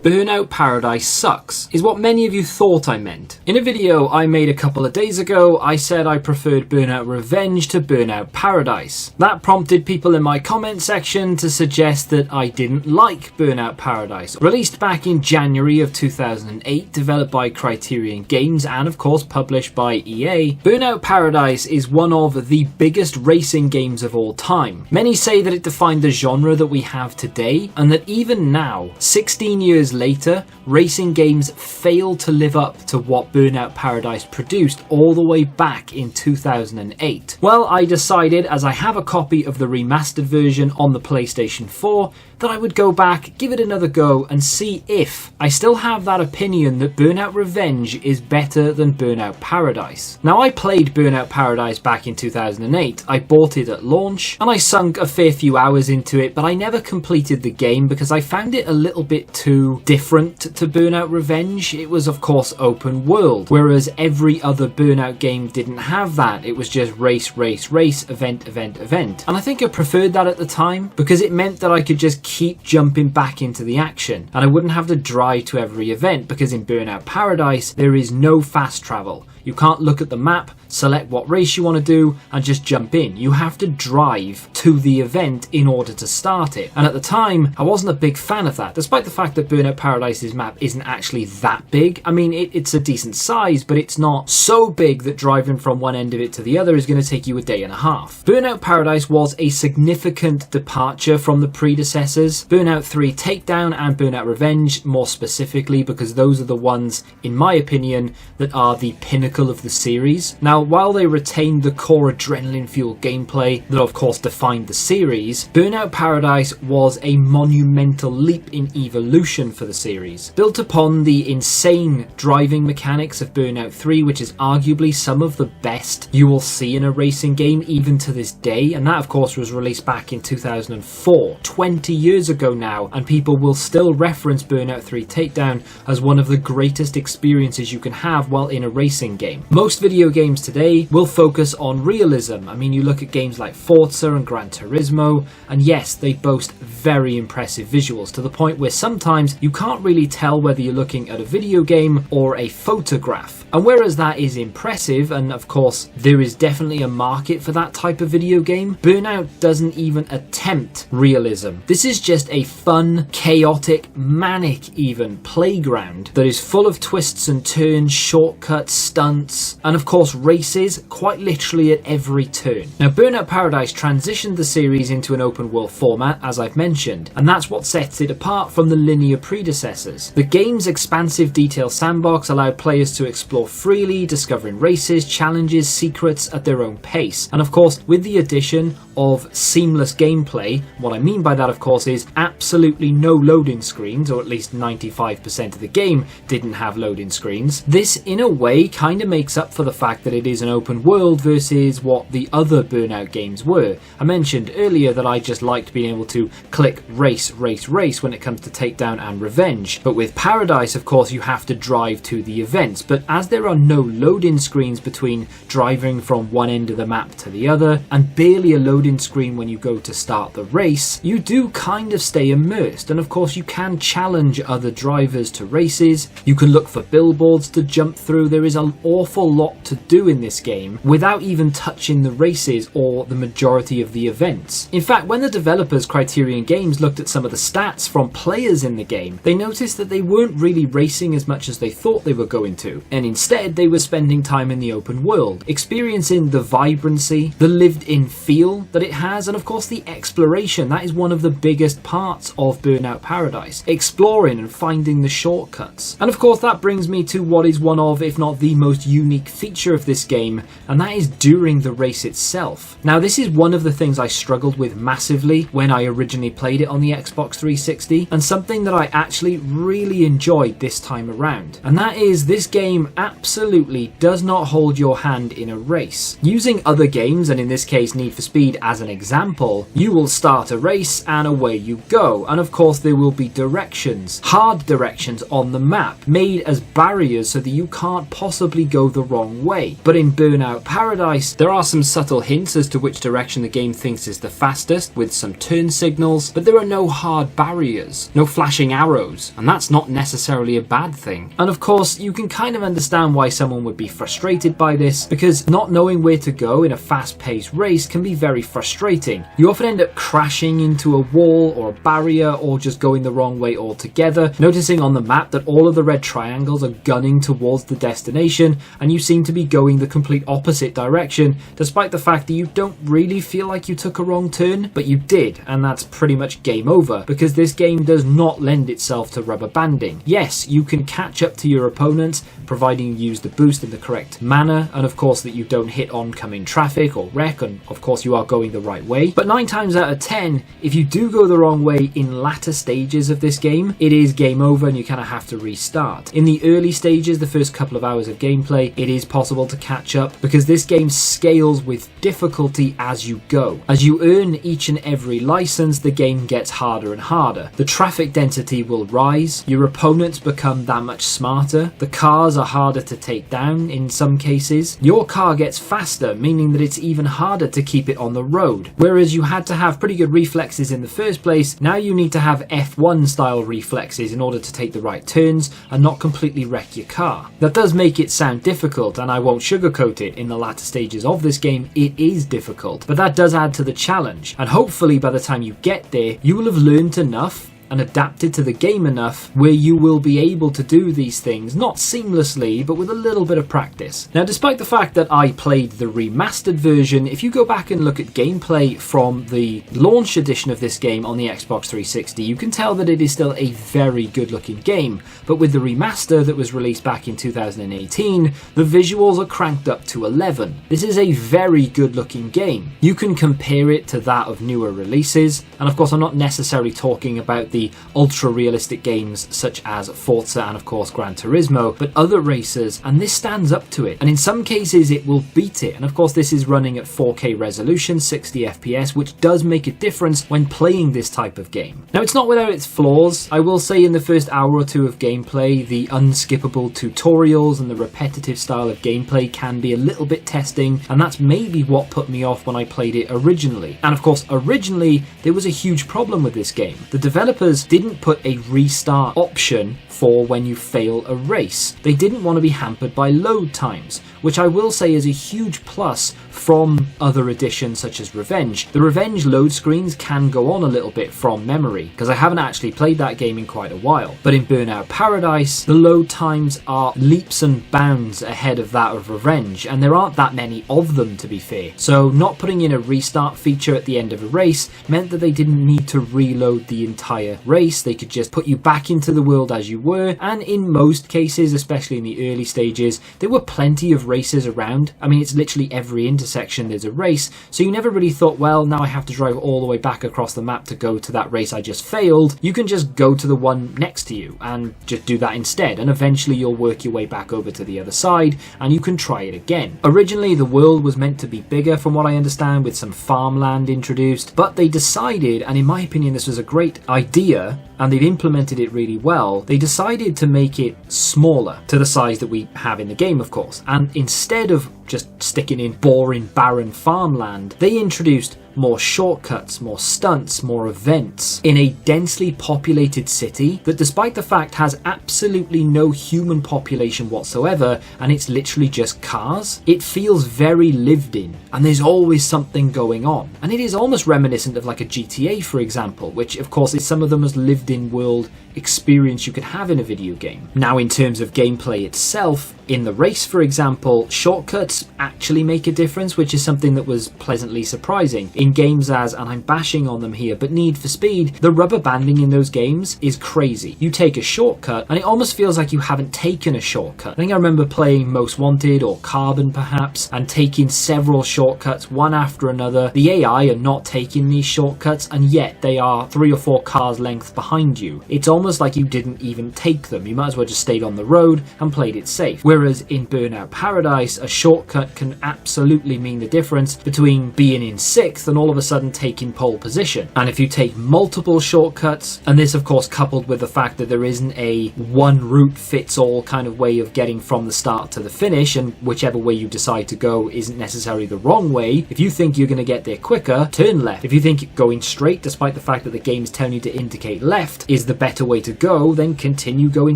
Burnout Paradise sucks, is what many of you thought I meant. In a video I made a couple of days ago, I said I preferred Burnout Revenge to Burnout Paradise. That prompted people in my comment section to suggest that I didn't like Burnout Paradise. Released back in January of 2008, developed by Criterion Games and of course published by EA, Burnout Paradise is one of the biggest racing games of all time. Many say that it defined the genre that we have today, and that even now, 16 years later, racing games fail to live up to what Burnout Paradise produced all the way back in 2008. Well, I decided, as I have a copy of the remastered version on the PlayStation 4, that I would go back, give it another go, and see if I still have that opinion that Burnout Revenge is better than Burnout Paradise. Now, I played Burnout Paradise back in 2008, I bought it at launch, and I sunk a fair few hours into it, but I never completed the game because I found it a little bit too different to Burnout Revenge. It was of course open world, whereas every other Burnout game didn't have that. It was just race, race, race, event, event, event. And I think I preferred that at the time because it meant that I could just keep jumping back into the action and I wouldn't have to drive to every event, because in Burnout Paradise there is no fast travel. You can't look at the map, select what race you want to do, and just jump in. You have to drive to the event in order to start it. And at the time, I wasn't a big fan of that, despite the fact that Burnout Paradise's map isn't actually that big. I mean, it's a decent size, but it's not so big that driving from one end of it to the other is going to take you a day and a half. Burnout Paradise was a significant departure from the predecessors, Burnout 3 Takedown and Burnout Revenge more specifically, because those are the ones, in my opinion, that are the pinnacle of the series. Now, while they retained the core adrenaline-fueled gameplay that of course defined the series, Burnout Paradise was a monumental leap in evolution for the series. Built upon the insane driving mechanics of Burnout 3, which is arguably some of the best you will see in a racing game even to this day, and that of course was released back in 2004, 20 years ago now, and people will still reference Burnout 3 Takedown as one of the greatest experiences you can have while in a racing game. Most video games today will focus on realism. I mean, you look at games like Forza and Gran Turismo, and yes, they boast very impressive visuals to the point where sometimes you can't really tell whether you're looking at a video game or a photograph. And whereas that is impressive, and of course there is definitely a market for that type of video game, Burnout doesn't even attempt realism. This is just a fun, chaotic, manic even playground that is full of twists and turns, shortcuts, stunts, and of course races quite literally at every turn. Now, Burnout Paradise transitioned the series into an open world format, as I've mentioned, and that's what sets it apart from the linear predecessors. The game's expansive detailed sandbox allowed players to explore freely, discovering races, challenges, secrets at their own pace. And of course, with the addition of seamless gameplay, what I mean by that of course is absolutely no loading screens, or at least 95% of the game didn't have loading screens. This in a way kind of makes up for the fact that it is an open world versus what the other Burnout games were. I mentioned earlier that I just liked being able to click race, race, race when it comes to Takedown and Revenge, but with Paradise of course you have to drive to the events, but as there are no loading screens between driving from one end of the map to the other, and barely a loading screen when you go to start the race, you do kind of stay immersed. And of course you can challenge other drivers to races, you can look for billboards to jump through. There is an awful lot to do in this game without even touching the races or the majority of the events. In fact, when the developers Criterion Games looked at some of the stats from players in the game, they noticed that they weren't really racing as much as they thought they were going to, and instead they were spending time in the open world, experiencing the vibrancy, the lived-in feel that it has, and of course the exploration. That is one of the biggest parts of Burnout Paradise, exploring and finding the shortcuts. And of course that brings me to what is one of, if not the most unique feature of this game, and that is during the race itself. Now, this is one of the things I struggled with massively when I originally played it on the Xbox 360, and something that I actually really enjoyed this time around, and that is this game absolutely does not hold your hand in a race. Using other games, and in this case Need for Speed as an example, you will start a race and away you go, and of course there will be directions, hard directions on the map, made as barriers so that you can't possibly go the wrong way. But in Burnout Paradise, there are some subtle hints as to which direction the game thinks is the fastest, with some turn signals, but there are no hard barriers, no flashing arrows borrows, and that's not necessarily a bad thing. And of course, you can kind of understand why someone would be frustrated by this, because not knowing where to go in a fast-paced race can be very frustrating. You often end up crashing into a wall or a barrier, or just going the wrong way altogether, noticing on the map that all of the red triangles are gunning towards the destination, and you seem to be going the complete opposite direction, despite the fact that you don't really feel like you took a wrong turn, but you did, and that's pretty much game over, because this game does not lend itself to rubber banding. Yes, you can catch up to your opponents, providing you use the boost in the correct manner, and of course that you don't hit oncoming traffic or wreck, and of course you are going the right way. But 9 times out of 10, if you do go the wrong way in latter stages of this game, it is game over and you kind of have to restart. In the early stages, the first couple of hours of gameplay, it is possible to catch up, because this game scales with difficulty as you go. As you earn each and every license, the game gets harder and harder. The traffic density will rise, your opponents become that much smarter, the cars are harder to take down in some cases, your car gets faster, meaning that it's even harder to keep it on the road. Whereas you had to have pretty good reflexes in the first place, now you need to have F1 style reflexes in order to take the right turns and not completely wreck your car. That does make it sound difficult, and I won't sugarcoat it. In the latter stages of this game, it is difficult, but that does add to the challenge, and hopefully by the time you get there, you will have learned enough and adapted to the game enough where you will be able to do these things, not seamlessly, but with a little bit of practice. Now, despite the fact that I played the remastered version, if you go back and look at gameplay from the launch edition of this game on the Xbox 360, you can tell that it is still a very good looking game, but with the remaster that was released back in 2018, the visuals are cranked up to 11. This is a very good looking game. You can compare it to that of newer releases, and of course I'm not necessarily talking about the ultra-realistic games such as Forza and of course Gran Turismo, but other racers, and this stands up to it, and in some cases it will beat it. And of course this is running at 4K resolution, 60 FPS, which does make a difference when playing this type of game. Now, it's not without its flaws. I will say in the first hour or two of gameplay, the unskippable tutorials and the repetitive style of gameplay can be a little bit testing, and that's maybe what put me off when I played it originally. And of course originally there was a huge problem with this game. The developers didn't put a restart option for when you fail a race. They didn't want to be hampered by load times, which I will say is a huge plus from other editions such as Revenge. The Revenge load screens can go on a little bit from memory, because I haven't actually played that game in quite a while. But in Burnout Paradise, the load times are leaps and bounds ahead of that of Revenge, and there aren't that many of them, to be fair. So not putting in a restart feature at the end of a race meant that they didn't need to reload the entire race. They could just put you back into the world as you were, and in most cases, especially in the early stages, there were plenty of races around. I mean, it's literally every intersection there's a race, so you never really thought, well, now I have to drive all the way back across the map to go to that race I just failed. You can just go to the one next to you and just do that instead, and eventually you'll work your way back over to the other side and you can try it again. Originally the world was meant to be bigger, from what I understand, with some farmland introduced, but they decided, and in my opinion this was a great idea and they've implemented it really well, they decided to make it smaller to the size that we have in the game, of course. And instead of just sticking in boring, barren farmland, they introduced more shortcuts, more stunts, more events in a densely populated city that, despite the fact has absolutely no human population whatsoever, and it's literally just cars, it feels very lived in, and there's always something going on. And it is almost reminiscent of like a GTA, for example, which of course is some of the most lived in world experience you could have in a video game. Now, in terms of gameplay itself, in the race, for example, shortcuts actually make a difference, which is something that was pleasantly surprising. In games as, and I'm bashing on them here, but Need for Speed, the rubber banding in those games is crazy. You take a shortcut and it almost feels like you haven't taken a shortcut. I think I remember playing Most Wanted or Carbon perhaps, and taking several shortcuts one after another. The AI are not taking these shortcuts, and yet they are 3 or 4 cars length behind you. It's almost like you didn't even take them. You might as well just stayed on the road and played it safe. Whereas in Burnout Paradise, a shortcut can absolutely mean the difference between being in 6th and all of a sudden taking pole position. And if you take multiple shortcuts, and this of course coupled with the fact that there isn't a one route fits all kind of way of getting from the start to the finish, and whichever way you decide to go isn't necessarily the wrong way. If you think you're going to get there quicker, turn left. If you think going straight, despite the fact that the game is telling you to indicate left, is the better way way to go, then continue going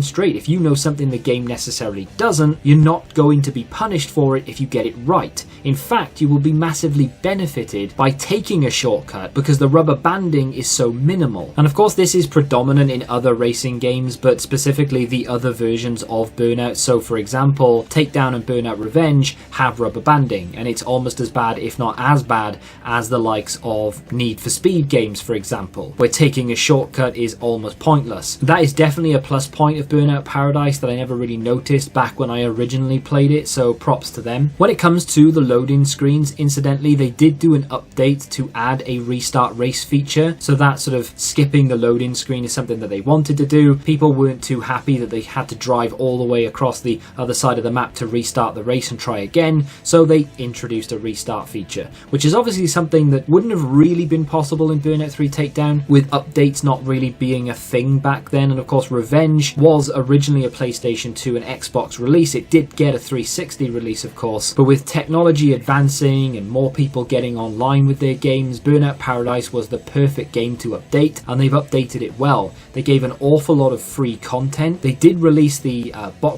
straight. If you know something the game necessarily doesn't, you're not going to be punished for it if you get it right. In fact, you will be massively benefited by taking a shortcut because the rubber banding is so minimal. And of course this is predominant in other racing games, but specifically the other versions of Burnout. So for example, Takedown and Burnout Revenge have rubber banding, and it's almost as bad, if not as bad, as the likes of Need for Speed games, for example, where taking a shortcut is almost pointless. That is definitely a plus point of Burnout Paradise that I never really noticed back when I originally played it, so props to them. When it comes to the loading screens, incidentally, they did do an update to add a restart race feature, so that sort of skipping the loading screen is something that they wanted to do. People weren't too happy that they had to drive all the way across the other side of the map to restart the race and try again, so they introduced a restart feature, which is obviously something that wouldn't have really been possible in Burnout 3 Takedown, with updates not really being a thing back then. And of course Revenge was originally a PlayStation 2 and Xbox release. It did get a 360 release, of course, but with technology advancing and more people getting online with their games, Burnout Paradise was the perfect game to update, and they've updated it well. They gave an awful lot of free content. They did release the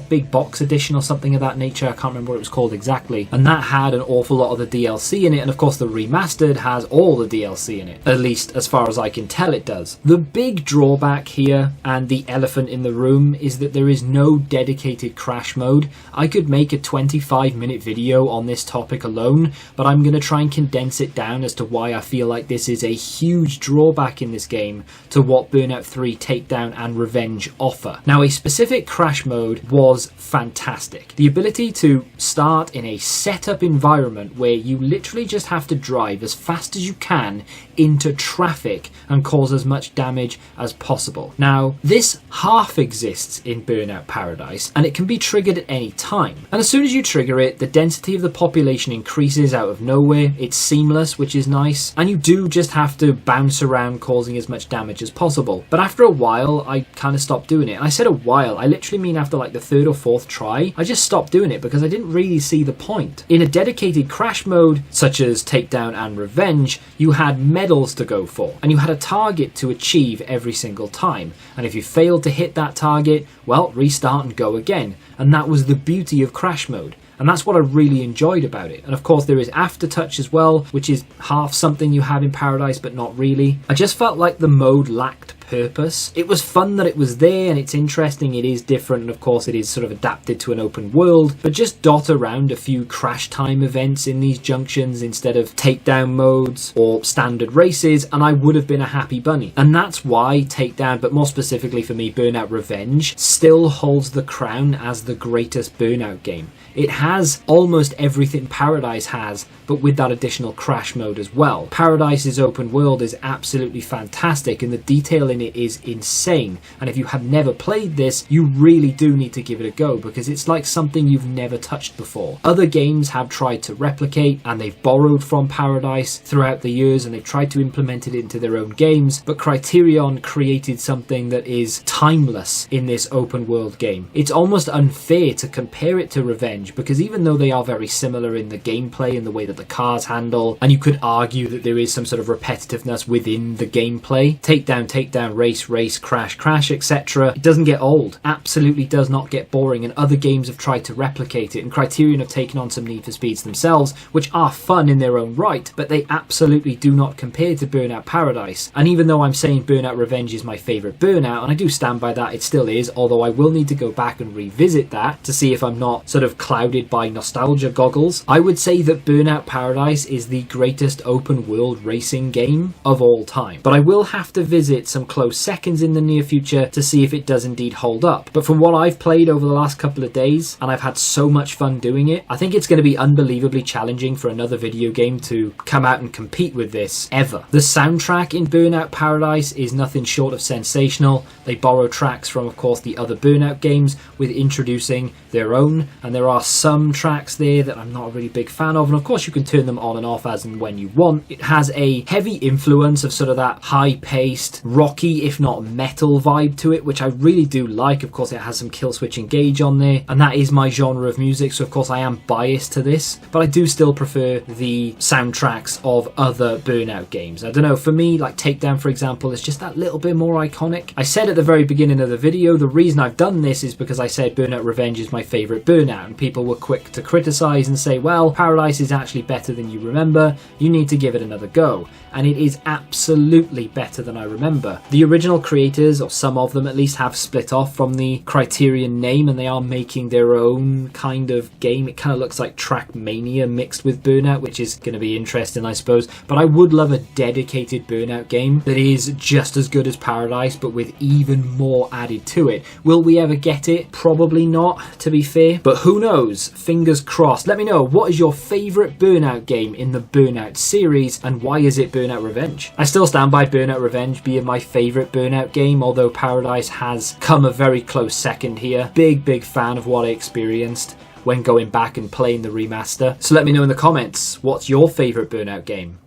big box edition or something of that nature. I can't remember what it was called exactly, and that had an awful lot of the DLC in it, and of course the remastered has all the DLC in it, at least as far as I can tell it does. The big drawback here, and the elephant in the room, is that there is no dedicated crash mode. I could make a 25-minute video on this topic alone, but I'm going to try and condense it down as to why I feel like this is a huge drawback in this game to what Burnout 3 Takedown and Revenge offer. Now, a specific crash mode was fantastic. The ability to start in a setup environment where you literally just have to drive as fast as you can into traffic and cause as much damage as possible. Now, this half exists in Burnout Paradise, and it can be triggered at any time. And as soon as you trigger it, the density of the population increases out of nowhere. It's seamless, which is nice, and you do just have to bounce around causing as much damage as possible. But after a while, I kind of stopped doing it. And I said a while, I literally mean after like the third or fourth try, I just stopped doing it because I didn't really see the point. In a dedicated crash mode, such as Takedown and Revenge, you had medals to go for, and you had a target to achieve every single time. And if you failed to hit that target, well, restart and go again. And that was the beauty of crash mode. And that's what I really enjoyed about it. And of course there is Aftertouch as well, which is half something you have in Paradise, but not really. I just felt like the mode lacked purpose. It was fun that it was there, and it's interesting, it is different, and of course it is sort of adapted to an open world, but just dot around a few crash time events in these junctions instead of takedown modes or standard races, and I would have been a happy bunny. And that's why Takedown, but more specifically for me, Burnout Revenge, still holds the crown as the greatest Burnout game. It has almost everything Paradise has, but with that additional crash mode as well. Paradise's open world is absolutely fantastic, and the detail in it is insane. And if you have never played this, you really do need to give it a go, because it's like something you've never touched before. Other games have tried to replicate, and they've borrowed from Paradise throughout the years, and they've tried to implement it into their own games, but Criterion created something that is timeless in this open world game. It's almost unfair to compare it to Revenge, because even though they are very similar in the gameplay and the way that the cars handle, and you could argue that there is some sort of repetitiveness within the gameplay, takedown, race, crash, etc., it doesn't get old. Absolutely does not get boring, and other games have tried to replicate it, and Criterion have taken on some Need for Speeds themselves, which are fun in their own right, but they absolutely do not compare to Burnout Paradise. And even though I'm saying Burnout Revenge is my favourite Burnout, and I do stand by that, it still is, although I will need to go back and revisit that to see if I'm not sort of clouded by nostalgia goggles, I would say that Burnout Paradise is the greatest open world racing game of all time. But I will have to visit some close seconds in the near future to see if it does indeed hold up. But from what I've played over the last couple of days, and I've had so much fun doing it, I think it's going to be unbelievably challenging for another video game to come out and compete with this ever. The soundtrack in Burnout Paradise is nothing short of sensational. They borrow tracks from, of course, the other Burnout games with introducing their own, and there are some tracks there that I'm not a really big fan of, and of course you can turn them on and off as and when you want. It has a heavy influence of sort of that high-paced, rocky rocky, if not metal vibe to it, which I really do like. Of course, it has some Kill Switch Engage on there, and that is my genre of music, so of course I am biased to this, but I do still prefer the soundtracks of other Burnout games. I don't know, for me, like Takedown, for example, is just that little bit more iconic. I said at the very beginning of the video, the reason I've done this is because I said Burnout Revenge is my favourite Burnout, and people were quick to criticise and say, well, Paradise is actually better than you remember, you need to give it another go. And it is absolutely better than I remember. The original creators, or some of them at least, have split off from the Criterion name, and they are making their own kind of game. It kind of looks like Trackmania mixed with Burnout, which is going to be interesting, I suppose. But I would love a dedicated Burnout game that is just as good as Paradise, but with even more added to it. Will we ever get it? Probably not, to be fair. But who knows? Fingers crossed. Let me know, what is your favourite Burnout game in the Burnout series, and why is it Burnout Revenge? I still stand by Burnout Revenge being my favourite Burnout game, although Paradise has come a very close second here. Big fan of what I experienced when going back and playing the remaster. So let me know in the comments, what's your favourite Burnout game?